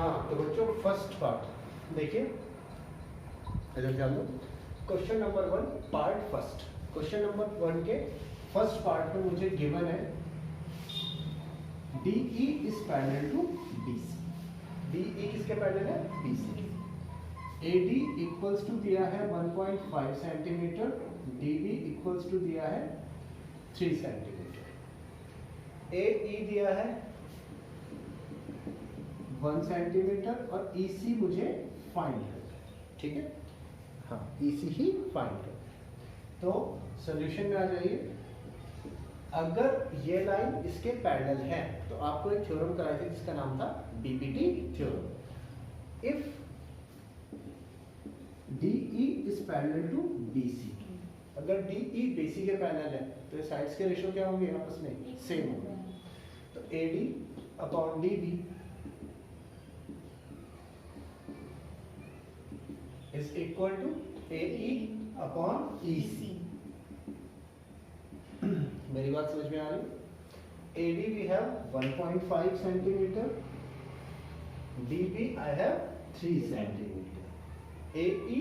हाँ तो बच्चों फर्स्ट पार्ट देखिए, इधर ध्यान दो। Question number 1 part first. Question number 1 के फर्स्ट पार्ट में मुझे गिवन है DE is parallel to BC। DE किसके पैरेलल है? BC। AD इक्वल्स टू दिया है 1.5 सेंटीमीटर, DB इक्वल्स टू दिया है 3 सेंटीमीटर, AE दिया है 1 सेंटीमीटर और EC मुझे फाइंड करना है। ठीक है, हाँ EC ही फाइंड करना है। तो सॉल्यूशन में आ जाइए। अगर ये लाइन इसके पैरेलल है तो आपको एक थ्योरम कराया था जिसका नाम था BPT theorem. If DE is parallel to BC, अगर DE BC के पैरेलल है तो ये साइड्स के रेशियो क्या होंगे? आपस में सेम होंगे। तो AD upon DB is equal to AE upon EC। मेरी बात समझ में आ रही? AD we have 1.5 centimetre, DB I have 3 centimetre, AE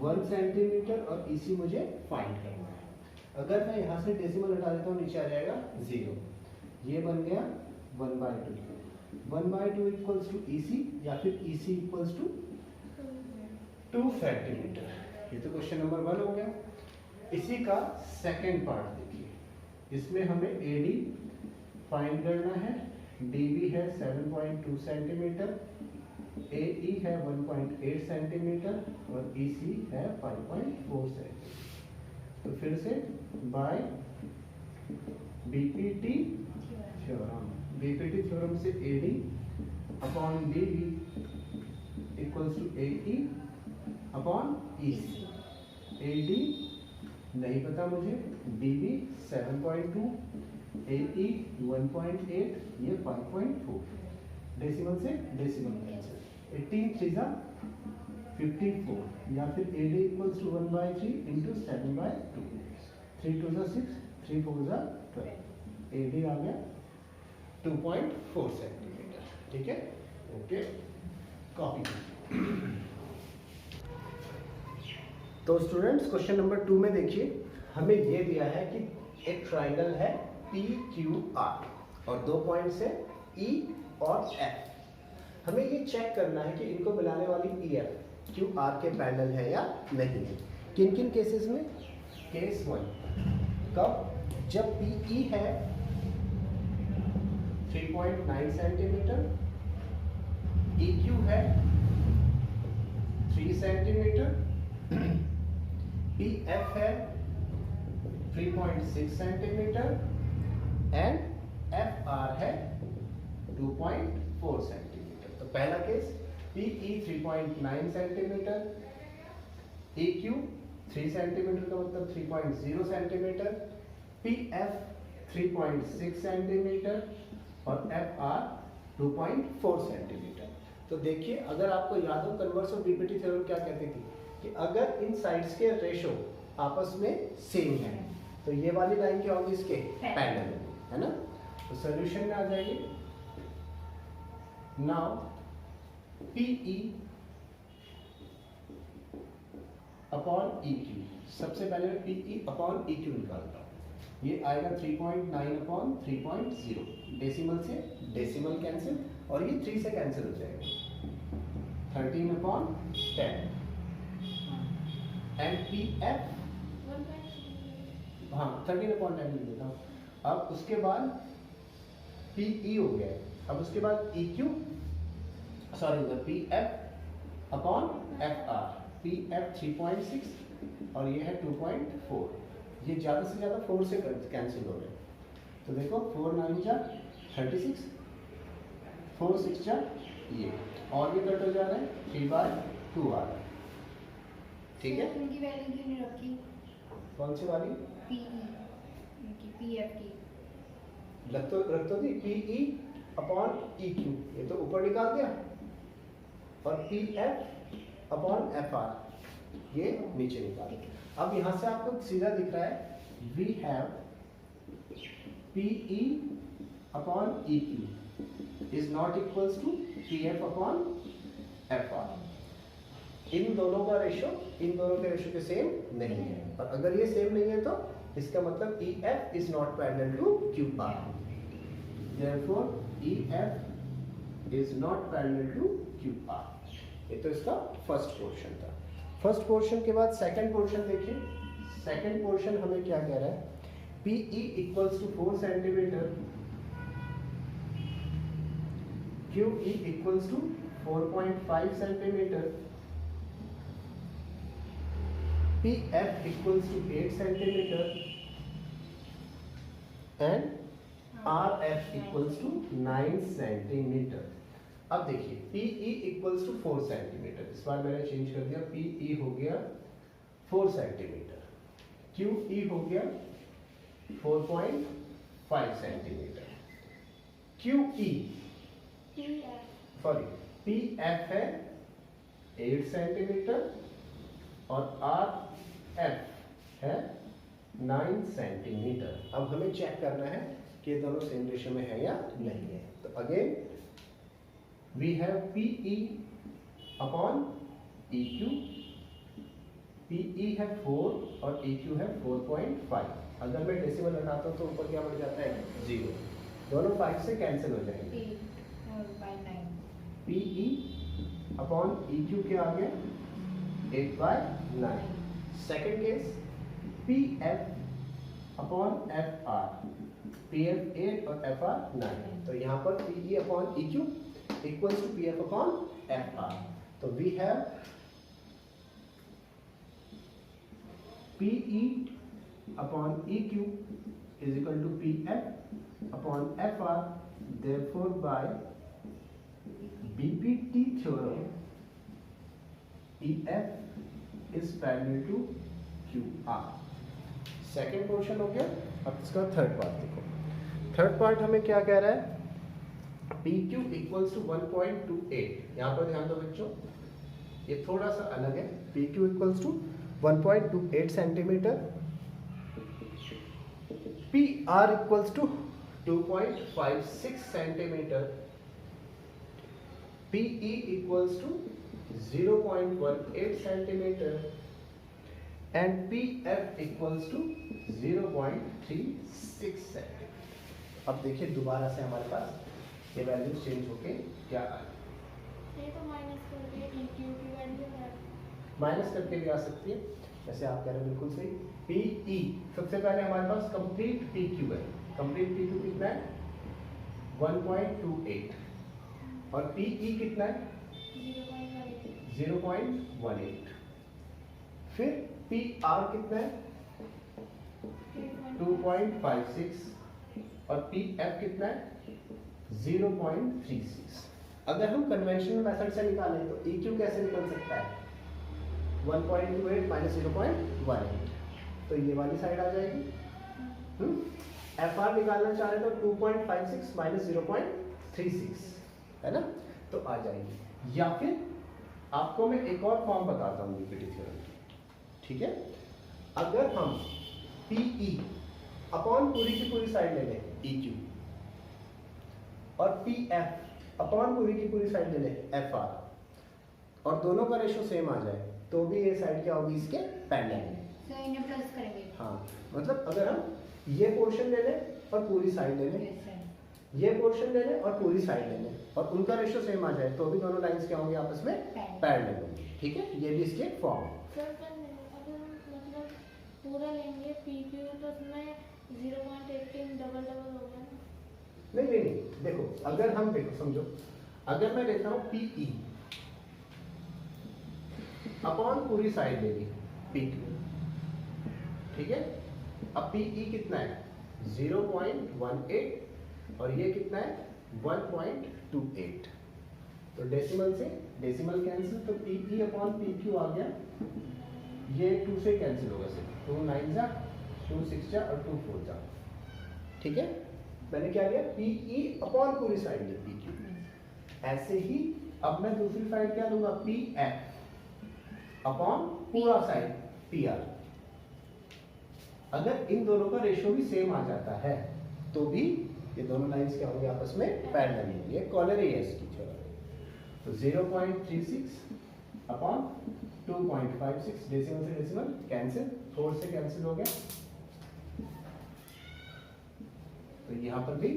1 centimetre और EC मुझे फाइंड करना है। अगर मैं यहाँ से डेसिमल हटा देता हूँ नीचे आ जाएगा 0। ये बन गया 1/2। 1/2 इक्वल्स टू EC या फिर EC इक्वल्स टू 2 सेंटीमीटर। ये तो क्वेश्चन नंबर 1 हो गया। इसी का सेकंड पार्ट देखिए, इसमें हमें AD फाइंड करना है, DB है 7.2 सेंटीमीटर, AE है 1.8 सेंटीमीटर और EC है 5.4 सेंटीमीटर। तो फिर से बाय BPT थ्योरम से AD upon DB equals to AE upon EC। AD नहीं पता मुझे, DB 7.2, AE 1.8, ये 5.4। डेसिमल से डेसिमल कैंसिल। 18 3 जा 54 या फिर AD इक्वल्स टू 1/3 इंटू 7/2। 3 2 जा 6, 3 4 जा 12। AD आ गया 2.4 सेंटीमीटर। ठीक है, ओके, कॉपी। तो स्टूडेंट्स क्वेश्चन नंबर 2 में देखिए, हमें ये दिया है कि एक ट्राइंगल है PQR और 2 पॉइंट्स है E और F। हमें ये चेक करना है कि इनको मिलाने वाली EF QR के पैरेलल है या नहीं है। किन किन केसेस में? केस 1 कब? जब PE है 3.9 सेंटीमीटर, EQ है 3 सेंटीमीटर, PF है 3.6 सेंटीमीटर एंड FR है 2.4 सेंटीमीटर। तो पहला case PE 3.9 centimetre, EQ 3 centimetre का मतलब 3.0 सेंटीमीटर, PF 3.6 सेंटीमीटर और FR 2.4 सेंटीमीटर। तो देखिए, अगर आपको याद हो कन्वर्स ऑफ BPT थ्योरम क्या कहती थी कि अगर इन साइड्स के रेशो आपस में सेम है तो ये वाली लाइन क्या होगी? इसके पैरेलल है ना। तो सॉल्यूशन में आ जाइए। नाउ PE अपॉन EQ, सबसे पहले मैं PE अपॉन EQ निकालता हूँ। ये आएगा 3.9 अपॉन 3.0। डेसिमल से डेसिमल कैंसिल और ये 3 से कैंसिल हो जाएगा। 13 अपॉन 10 एंड PF, हाँ 13 अपॉन 10 लिख देता हूँ। अब उसके बाद PE हो गया। अब उसके बाद EQ PF upon FR। PF 3.6 और ये है 2.4। ये ज़्यादा से ज़्यादा 4 से कैंसिल हो रहे हैं। तो देखो 4 9 जा 36, 4 6 जा ये, और ये कट हो जा रहा है 3/2 आ रहा है। ठीक है, उनकी वैल्यू क्यों नहीं रखी? कौन सी वाली? PE उनकी PF की रख तो दी। PE अपॉन EQ ये तो ऊपर निकाल दिया और PF अपॉन FR ये नीचे निकाल दिया। अब यहाँ से आपको सीधा दिख रहा है we have PE upon EQ is not equals to P F upon F R. इन दोनों का रेशो इन दोनों के रेशो के सेम नहीं है, और अगर ये सेम नहीं है तो इसका मतलब E F is not parallel to Q R. Therefore E F is not parallel to Q R. ये तो इसका फर्स्ट पोर्शन था। फर्स्ट पोर्शन के बाद सेकंड पोर्शन देखिए। सेकंड पोर्शन हमें क्या कह रहा है, P E equals to 4 centimetre, Q E equals to 4.5 centimetre, P F equals to 8 centimetre and R F equals to 9 centimetre. अब देखिए P E equals to 4 centimetre, इस बार मैंने चेंज कर दिया, पी ई हो गया 4 सेंटीमीटर, क्यू ई हो गया 4.5 सेंटीमीटर, क्यू ई सॉरी पी एफ है 8 सेंटीमीटर और आर एफ है 9 सेंटीमीटर। अब हमें चेक करना है कि ये दोनों सेम रेशियो में है या नहीं है। तो again we have P E upon E Q, P E है 4 और ई क्यू है 4.5। अगर मैं डेसिमल हटाता हूँ तो ऊपर क्या बढ़ जाता है 0, दोनों 5 से कैंसिल हो जाएंगे। P E upon E Q क्या आ गया 8/9। Second case P F upon F R, P F 8 और एफ आर 9। तो यहाँ पर P E upon E Q equals to P F upon F R. तो we have P E upon E Q is equal to P F upon F R. Therefore by BPT theorem E F is parallel to Q R. Second portion हो गया। अब इसका third part देखो। Third part हमें क्या कह रहा है, पी क्यू इक्वल्स टू 1.28। यहाँ पर ध्यान दो बच्चों, ये थोड़ा सा अलग है। P Q equals to 1.28 centimetre, P R equals to 2.56 centimetre, P E equals to 0.18 centimetre and P F equals to 0.36 centimetre. अब देखिए दोबारा से हमारे पास ये वैल्यू चेंज होके क्या आ रही है। ये तो माइनस करके डी क्यू की वैल्यू है, माइनस करके भी आ सकती है, जैसे आप कह रहे हैं बिल्कुल सही। पी ई सबसे पहले हमारे पास कंप्लीट पी क्यू है। कंप्लीट पी क्यू कितना है 1.28 और पी ई कितना है 0.18। फिर पी आर कितना है 2.56 और पी एफ कितना है 0.36। अगर हम कन्वेंशनल मेथड से निकालें तो ई क्यू कैसे निकल सकता है 1.28 माइनस 0.18, तो ये वाली साइड आ जाएगी। एफ आर निकालना चाह रहे तो 2.56 माइनस 0.36 है ना, तो आ जाएगी। या फिर आपको मैं एक और फॉर्म बताता हूँ बीपीटी थ्योरम की, ठीक है। अगर हम पी ई अपॉन पूरी की पूरी साइड ले लें ई क्यू और पी एफ अपॉन पूरी की पूरी साइड ले लें एफ आर और दोनों का रेशो सेम आ जाए तो भी ये साइड क्या होगी इसके पैरेलल है। तो इन्हें प्लस करेंगे। हाँ, मतलब अगर हम ये पोर्शन ले लें और पूरी साइड ले लें, ये पोर्शन ले लें और पूरी साइड ले लें और उनका रेशो सेम आ जाए तो भी दोनों लाइंस क्या होंगे आपस में पैरेलल होंगे, ठीक है। ये भी इसके फॉर्म है। सर अगर मतलब पूरा लेंगे पी क्यू तो उसमें 0.18 डबल होगा ना? नहीं, देखो अगर हम देखो समझो, अगर मैं लेता हूँ पी ई अपॉन पूरी साइड ले ली पी क्यू, ठीक है। अब पी ई कितना है 0.18 और ये कितना है 1.28, तो डेसिमल से डेसिमल कैंसिल, तो P E upon P Q आ गया, ये 2 से कैंसिल होगा सिर्फ, 2 9 जा 2 6 जा और 2 4 जा, ठीक है। मैंने क्या लिया पी ई अपॉन पूरी साइड ली पी क्यू। ऐसे ही अब मैं दूसरी साइड क्या लूंगा पी एफ अपॉन पूरा साइड पी आर। अगर इन दोनों का रेशियो भी सेम आ जाता है तो भी ये दोनों लाइंस क्या होंगे आपस में पैरेलल होंगी, ये कॉलरियस की थ्योरम। तो 0.36 अपॉन 2.56 डेसिमल से डेसिमल कैंसिल, 4 से कैंसिल हो गया, तो यहाँ पर भी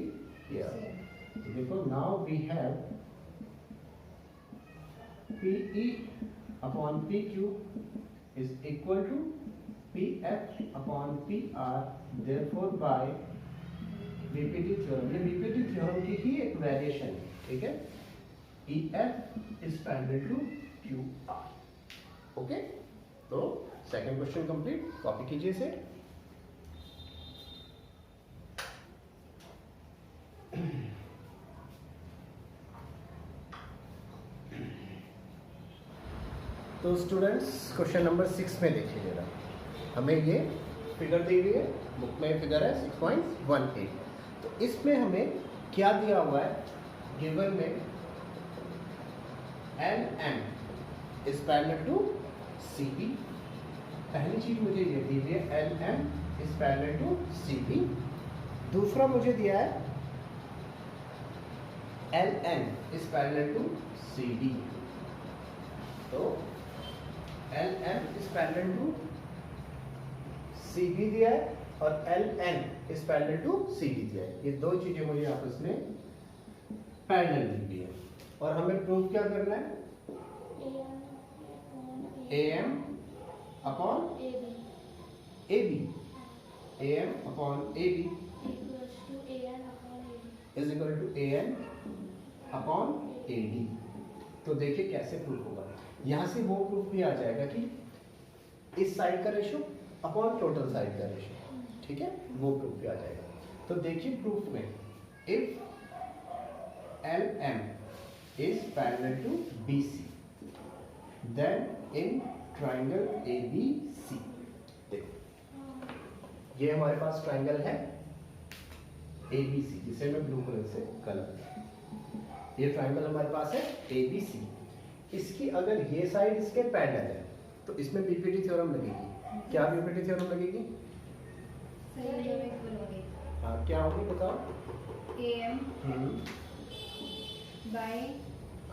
ये आ गया। तो देखो now we have PE upon PQ is equal to PF upon PR, therefore by VPT theorem, ये VPT थ्योरम की ही एक वेरिएशन है, ठीक है। EF is parallel to QR, okay. तो सेकंड क्वेश्चन कंप्लीट, कॉपी कीजिए इसे। तो स्टूडेंट्स क्वेश्चन नंबर 6 में देखिए जरा, हमें ये फिगर दी हुई है, बुक में फिगर है 6.18। तो इसमें हमें क्या दिया हुआ है, गिवन में LM is parallel to CB। पहली चीज मुझे ये दी हुई है LM is parallel to CB। दूसरा मुझे दिया है LN is parallel to CD। तो LM is parallel to CB दिया है और LN is parallel to CD दिया है। ये दो चीजें मुझे आपस में पैरेलल दी है और हमें प्रूव क्या करना है, AM upon AB, AM upon AB is equal to AN upon AD। तो देखिए कैसे प्रूफ होगा, यहाँ से वो प्रूफ भी आ जाएगा कि इस साइड का रेशो अपॉन टोटल साइड का रेशो, ठीक है, वो प्रूफ भी आ जाएगा। तो देखिए प्रूफ में if LM is parallel to BC then in triangle ABC, देखो ये हमारे पास ट्राइंगल है ABC, जिसे मैं ब्लू कलर से कलर, ये ट्राइंगल हमारे पास है ABC। इसकी अगर ये साइड इसके पैरेलल है तो इसमें बीपीटी थ्योरम लगेगी। क्या बीपीटी थ्योरम लगेगी? हाँ क्या होगी बताओ? AM by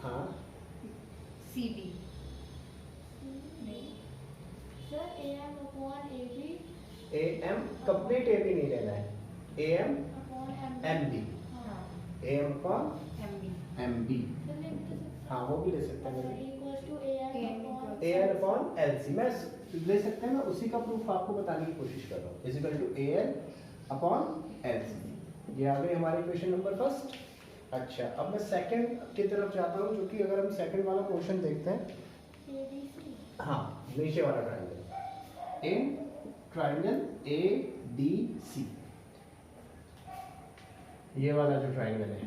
हाँ CB। Sir AM upon AB AM complete AB नहीं लेना है, AM अपॉन MB, हाँ AM अपॉन MB। MB, हाँ वो भी ले सकते हैं, equals to AN AN upon LC मैं ले सकते हैं। मैं उसी का प्रूफ आपको बताने की कोशिश कर रहा हूँ, is equal to AN upon LC। ये आ गई हमारी क्वेश्चन नंबर फर्स्ट। अच्छा अब मैं सेकंड की तरफ जाता हूँ, जो कि अगर हम सेकंड वाला क्वेश्चन देखते हैं, ABC हाँ नीचे वाला ट्राइंगल, इन ट्राइंगल ADC, ये वाला जो ट्राइंगल है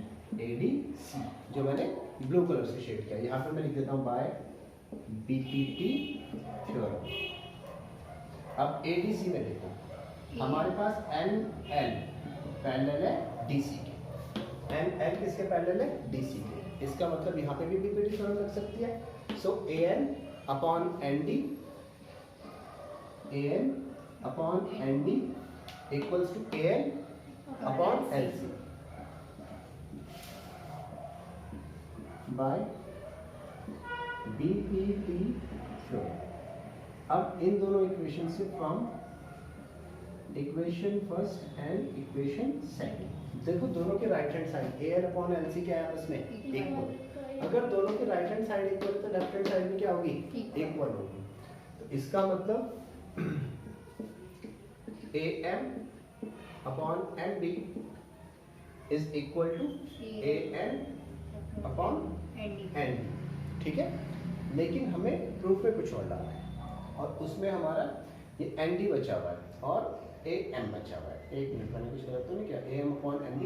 ADC जो मैंने ब्लू कलर से शेड किया, यहाँ पे मैं लिख देता हूँ बाय बीपीटी थ्योरम। अब ADC में देखो हमारे पास NL पैरेलल है DC के, NL किसके पैरेलल है? DC के। इसका मतलब यहाँ पे भी बीपीटी थ्योरम लग सकती है। So AN upon ND, AN upon ND equals to AN upon LC by BPT theorem. अब इन दोनों इक्वेशन से from equation first and equation second, देखो दोनों के right hand side AN upon LC क्या है आपस में? इक्वल। अगर दोनों के राइट हैंड साइड इक्वल तो लेफ्ट हैंड साइड में क्या होगी? इक्वल होगी। तो इसका मतलब AM upon MB is equal to AN upon ND, ठीक है। लेकिन हमें प्रूफ में कुछ और डालना है और उसमें हमारा ये ND बचा हुआ है और AM बचा हुआ है। एक मिनट, मैंने कुछ गलत तो नहीं किया? AM upon MB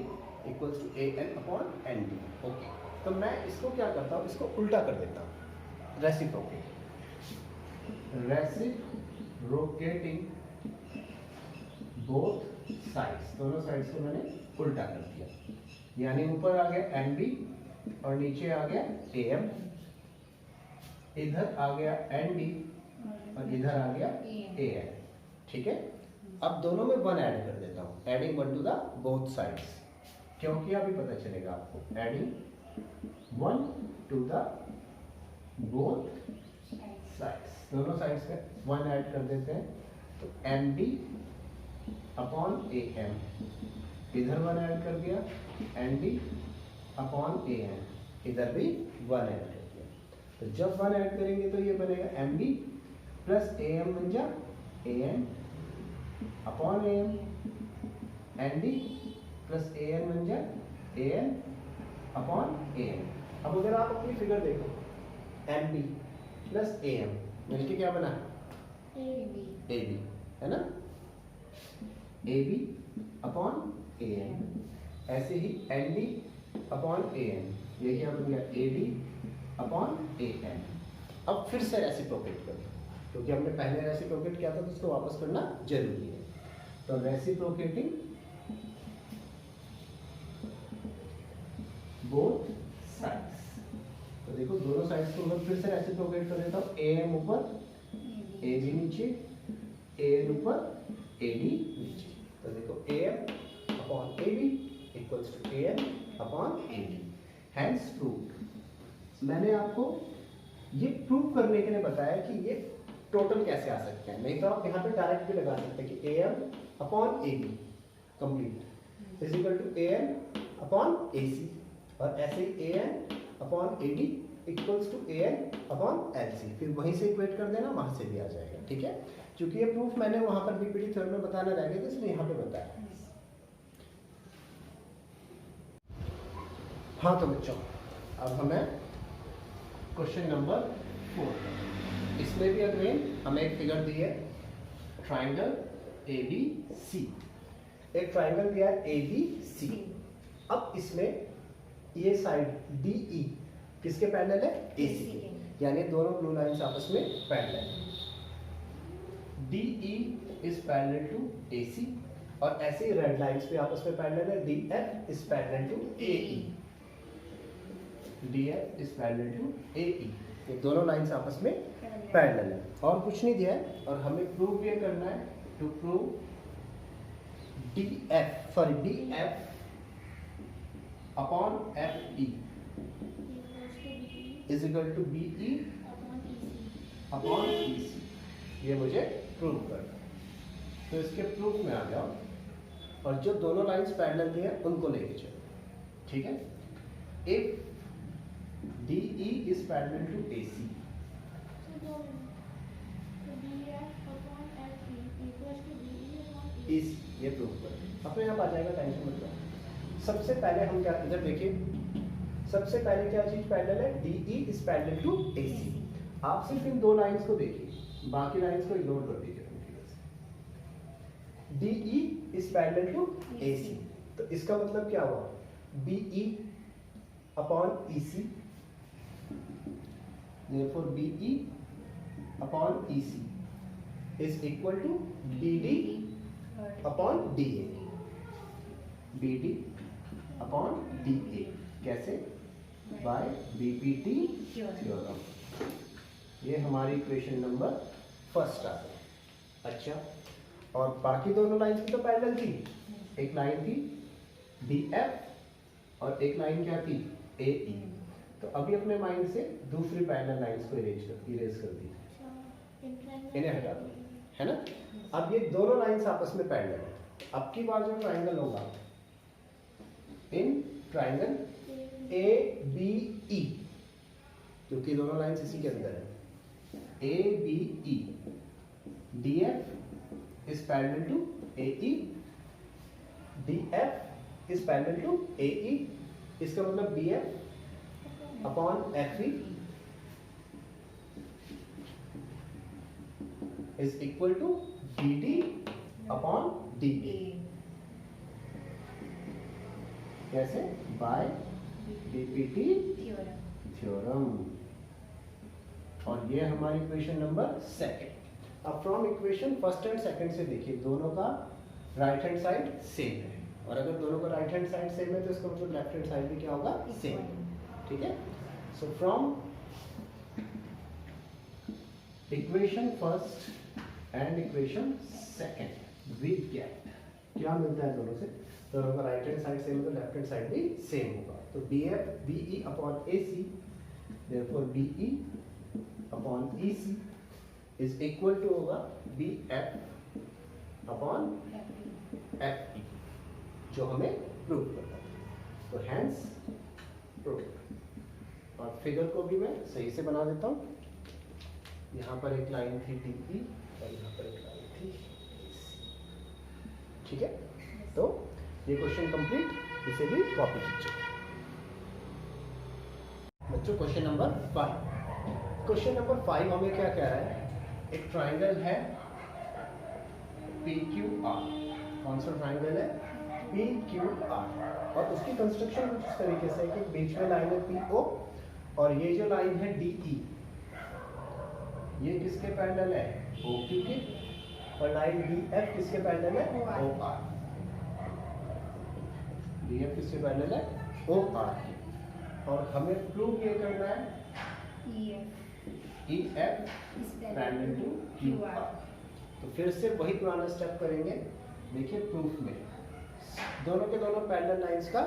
equals to AN upon ND, okay. तो मैं इसको क्या करता हूँ, इसको उल्टा कर देता हूँ, रेसिप्रोकेटिंग बोथ साइड्स, दोनों साइड्स को मैंने उल्टा कर दिया, यानी ऊपर आ गया NB और नीचे आ गया AM, इधर आ गया ND और इधर आ गया AN, ठीक है। अब दोनों में 1 ऐड कर देता हूँ, adding 1 to the both sides, क्योंकि अभी पता चलेगा आपको adding 1 to the both sides, दोनों साइड्स में 1 ऐड कर देते हैं तो MB अपॉन AM, इधर 1 ऐड कर दिया ND अपॉन AM, इधर भी 1 ऐड कर दिया। तो जब 1 ऐड करेंगे तो ये बनेगा MB प्लस AM बन जा AN upon AM, ND plus AN बन जा AN अपॉन AM। अब अगर आप अपनी फिगर देखो MB प्लस AM मिलके क्या बना AB, है ना, AB अपॉन AM, ऐसे ही ND अपॉन AM, ये क्या बन गया AB अपॉन AM। अब फिर से रेसिप्रोकेट करो क्योंकि हमने पहले रेसिप्रोकेट किया था तो उसको वापस करना जरूरी है। तो रेसिप्रोकेटिंग बोथ साइड्स, तो देखो दोनों साइड्स को मैं फिर से रेसिप्रोकेट कर देता हूँ। AM ऊपर AB नीचे, AN ऊपर AD नीचे, तो देखो AM upon AB equals to AN upon AD। Hence prove. मैंने आपको ये प्रूव करने के लिए बताया कि ये टोटल कैसे आ सकते हैं, नहीं तो आप यहाँ पे डायरेक्ट भी लगा सकते हैं कि AM upon AB complete is equal to AN upon AC, और ऐसे ही AN upon AD equals to AN upon LC, फिर वहीं से इक्वेट कर देना, वहां से भी आ जाएगा। ठीक है, क्योंकि ये प्रूफ मैंने वहां पर बीपीटी थ्योरम में बताना रह गया था इसलिए यहाँ पे बताया। हाँ तो बच्चों अब हमें क्वेश्चन नंबर 4, इसमें भी अगेन हमें एक फिगर दी है ट्राइंगल ABC, एक ट्राइंगल दिया है ABC। अब इसमें ये साइड DE किसके पैरेलल है, AC के, यानी दोनों ब्लू लाइंस आपस में पैरेलल है। DE is parallel to AC, और ऐसे ही रेड लाइंस भी आपस में पैरेलल है। DF is parallel to AE, DF is parallel to AE, ये दोनों लाइंस आपस में पैरेलल है। और कुछ नहीं दिया है, और हमें प्रूव ये करना है to prove DF upon FE is equal to BE upon EC, ये मुझे प्रूव करना है। तो इसके प्रूफ में आ जाओ, और जो दोनों लाइंस पैरेलल दी हैं उनको लेके चलो। ठीक है, if DE is parallel to AC, इस ये प्रूव करो, अपने आप आ जाएगा, टेंशन मत लो। सबसे पहले हम क्या, इधर देखिए, सबसे पहले क्या चीज पैरेलल है, DE is parallel to AC। आप सिर्फ इन दो लाइंस को देखिए, बाकी लाइंस को इग्नोर कर दीजिए। DE is parallel to AC, तो इसका मतलब क्या हुआ, BE upon EC, therefore BE upon EC is equal to BD upon DA, BD upon DA, कैसे, बाय बीपीटी थ्योरम। ये हमारी इक्वेशन नंबर फर्स्ट आ गई। अच्छा, और बाकी दोनों लाइंस की तो पैरेलल थी, एक लाइन थी DF और एक लाइन क्या थी AE। तो अभी अपने माइंड से दूसरी पैरेलल लाइंस को इरेज कर दी, इन्हें हटा दो, है ना। अब ये दोनों लाइंस आपस में पैरेलल है। अब की बार जो ट्राइंगल होगा, इन ट्राइंगल ABE, क्योंकि दोनों लाइंस इसी के अंदर है, ABE, DF is parallel to AE, DF is parallel to AE, इसका मतलब BF upon FE is equal to BD upon DA, कैसे, बाय बीपीटी थ्योरम। और ये हमारी इक्वेशन नंबर सेकंड। अब from equation first and second से देखिए, दोनों का राइट हैंड साइड सेम है, और अगर दोनों का राइट हैंड साइड सेम है तो इसका मतलब लेफ्ट हैंड साइड भी क्या होगा, सेम। ठीक है, so from equation first and equation second we get, क्या मिलता है दोनों से, दोनों का राइट हैंड साइड सेम है तो लेफ्ट हैंड साइड भी सेम होगा। तो BF BE upon AC, therefore BE upon EC is equal to होगा BF अपॉन FE, जो हमें प्रूव करना है। तो हैंस प्रूव। और फिगर को भी मैं सही से बना देता हूँ। यहाँ पर एक लाइन थी DE और यहाँ पर एक लाइन थी AC, ठीक है। तो ये क्वेश्चन कंप्लीट, इसे भी कॉपी कीजिए बच्चों। Question number 5। क्वेश्चन नंबर 5 हमें क्या कह रहा है, एक ट्राइंगल है PQR। कौन सा ट्राइंगल है? PQR। और उसकी कंस्ट्रक्शन कुछ इस तरीके से है कि बीच में लाइन है PO और ये जो लाइन है DE, ये किसके पैरेलल है? OQ के। और लाइन DF किसके पैरेलल है? OR। DF किसके पैरेलल है? OR के। और हमें प्रूव ये करना है EF पैरेलल टू QR। तो फिर से वही पुराना स्टेप करेंगे। देखिए प्रूफ में दोनों के दोनों पैरेलल लाइंस का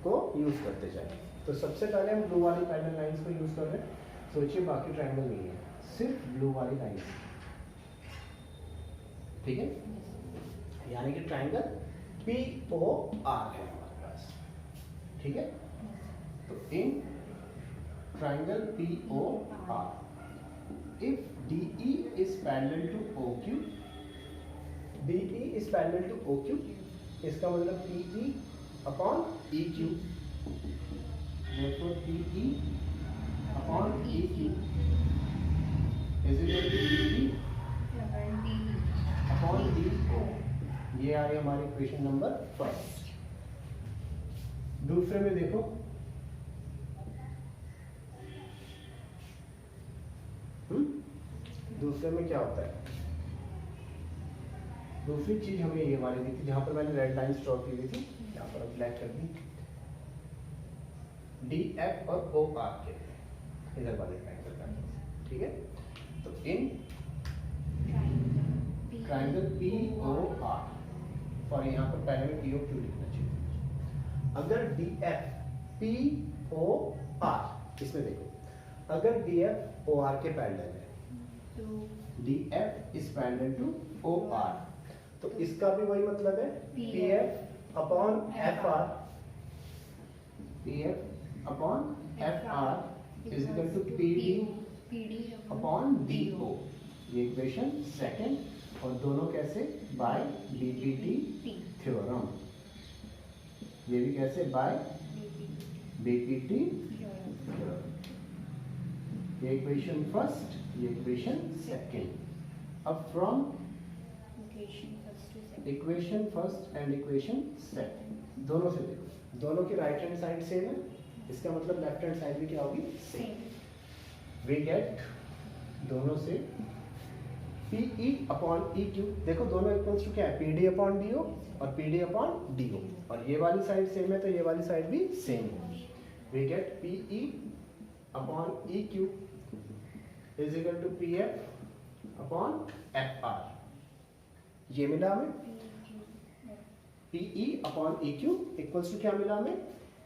को यूज करते जाएं। तो सबसे पहले हम ब्लू वाली पैरेलल लाइंस को यूज कर रहे हैं। सोचिए बाकी ट्रायंगल नहीं है, सिर्फ ब्लू वाली लाइंस, ठीक है। यानी कि ट्रायंगल POR है हमारे पास, ठीक है। तो in triangle POR if DE is parallel to OQ, DE is parallel to OQ, इसका मतलब PE upon EQ, therefore PE upon EQ is equal to DE upon DO। ये आ रही हमारी इक्वेशन नंबर 1। दूसरे में देखो, दूसरे में क्या होता है, दूसरी चीज हमें ये वाली दी थी, जहां पर मैंने रेड लाइन ड्रॉ की हुई थी, यहाँ पर ब्लैक कर दी। DF और OR के इधर वाले ट्रायंगल का, ठीक है। तो इन ट्रायंगल POR, और यहाँ पर पहले में POQ लिखना चाहिए। अगर DF POR, इसमें देखो, अगर DF OR के पैरेलल है, DF is parallel to OR, तो इसका भी वही मतलब है PF upon FR, PF upon FR is equal to PD upon DO। ये इक्वेशन सेकंड, और दोनों कैसे? By BPT theorem. ये भी कैसे? By BPT theorem. ये इक्वेशन फर्स्ट, ये इक्वेशन सेकंड। अब from equation first and equation second, दोनों से देखो, दोनों की राइट हैंड साइड सेम है, इसका मतलब लेफ्ट हैंड साइड भी क्या होगी? सेम। वी गेट दोनों से PE अपॉन EQ, देखो दोनों इक्वल्स टू क्या है? PD अपॉन DO और PD अपॉन DO, और ये वाली साइड सेम है तो ये वाली साइड भी सेम होगी। We get PE upon EQ is equal to PF upon FR। ये मिला हमें PE upon EQ equals to क्या मिला हमें?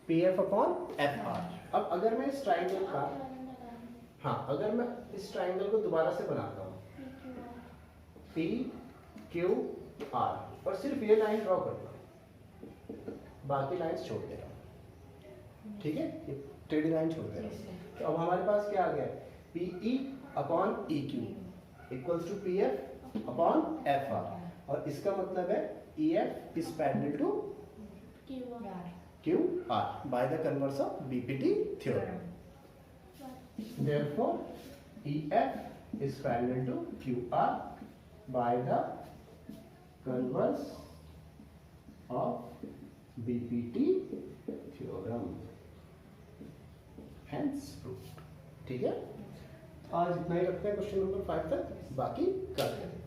PF upon FR। अब अगर मैं इस ट्राइंगल का, हाँ, अगर मैं इस ट्राइंगल को दोबारा से बनाता हूँ PQR, और सिर्फ ये लाइन ड्रॉ करता हूँ, बाकी लाइंस छोड़ दे रहा हूँ, ठीक है, ये टेढ़ी लाइन छोड़ दे रहा हूँ। तो अब हमारे पास क्या आ गया? PE upon EQ equals to PF upon FR, और इसका मतलब है EF is parallel to QR by the converse of BPT theorem. Therefore, EF is parallel to QR by the converse of BPT theorem. Hence proved. ठीक है, आज इतना ही रखते हैं क्वेश्चन नंबर 5 तक, बाकी कर लेते हैं।